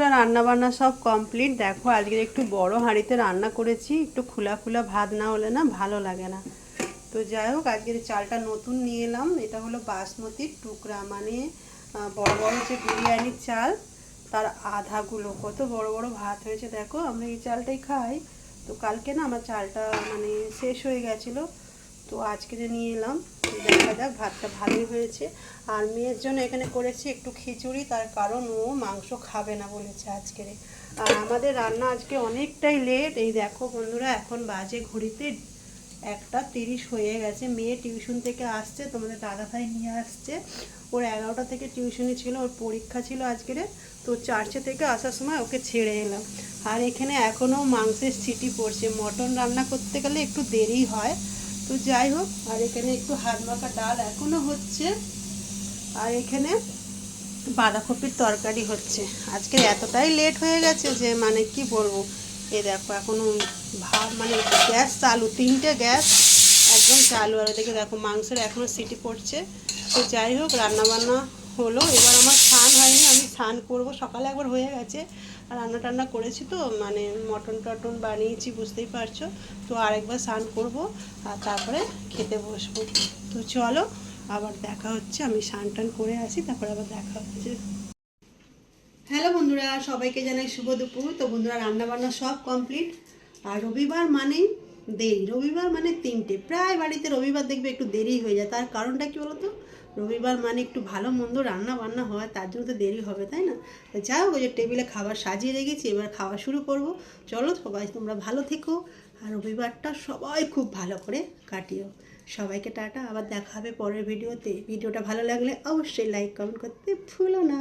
বন্ধুরা রান্না বান্না সব কমপ্লিট। দেখো আজকে একটু বড় হাঁড়িতে রান্না করেছি, একটু খোলা খোলা ভাত না হলে না ভালো লাগে না। তো যাই হোক আজকের চালটা নতুন নিয়ে এলাম। এটা হলো বাসমতির টুকরা, মানে বড় বড় যে বিরিয়ানির চাল তার আধাগুলো। কত বড় বড় ভাত হয়েছে দেখো। আমরা এই চালটাই খাই। তো কালকে না আমার চালটা মানে শেষ হয়ে গেছিলো, তো আজকে নিয়ে এলাম। দেখা যাক ভাতটা ভালোই হয়েছে। আর মেয়ের জন্য এখানে করেছি একটু খিচুড়ি, তার কারণ ও মাংস খাবে না বলেছে আজকে। আর আমাদের রান্না আজকে অনেকটাই লেট। এই দেখো বন্ধুরা, এখন বাজে ঘড়িতে 1:30 হয়ে গেছে। মেয়ে টিউশন থেকে আসছে, তোমাদের দাদাভাই নিয়ে আসছে। ওর 11টা থেকে টিউশনি ছিল, ওর পরীক্ষা ছিল আজকের। তো চার্চে থেকে আসার সময় ওকে ছেড়ে এলাম। আর এখানে এখনও মাংসের সিটি পড়ছে। মটন রান্না করতে গেলে একটু দেরি হয়। তো যাই হোক, আর এখানে একটু হাত মাখা ডাল এখনও হচ্ছে। আর এখানে বাঁধাকপির তরকারি হচ্ছে। আজকে এতটাই লেট হয়ে গেছে যে মানে কি বলবো। এই দেখো এখনও ভাব মানে গ্যাস চালু, 3টে গ্যাস একদম চালু। আর ওদিকে দেখো মাংসের এখনও সিটি পড়ছে। তো যাই হোক রান্নাবান্না হলো। এবার আমার স্নান হয়নি, আমি স্নান করবো। সকালে একবার হয়ে গেছে, আর রান্না টান্না করেছি তো, মানে মটন টটন বানিয়েছি বুঝতেই পারছো। তো আরেকবার স্নান করব, আর তারপরে খেতে বসবো। তো চলো আবার দেখা হচ্ছে। আমি স্নান টান করে আসি, তারপরে আবার দেখা হচ্ছে। হ্যালো বন্ধুরা, সবাইকে জানাই শুভ দুপুর। তো বন্ধুরা রান্নাবান্না সব কমপ্লিট। আর রবিবার মানেই দেরি। রবিবার মানে 3টে, প্রায় বাড়িতে রবিবার দেখবে একটু দেরি হয়ে যায়। তার কারণটা কী বলো তো? রবিবার মানে একটু ভালো মন্দ রান্না বান্না হয়, তার জন্য তো দেরি হবে, তাই না? তো যাও, ওই যে টেবিলে খাবার সাজিয়ে রেখেছি, এবার খাওয়া শুরু করব। চলো সবাই তোমরা ভালো থেকো, আর রবিবারটা সবাই খুব ভালো করে কাটিও। সবাইকে টাটা, আবার দেখা হবে পরের ভিডিওতে। ভিডিওটা ভালো লাগলে অবশ্যই লাইক কমেন্ট করতে ভুলো না।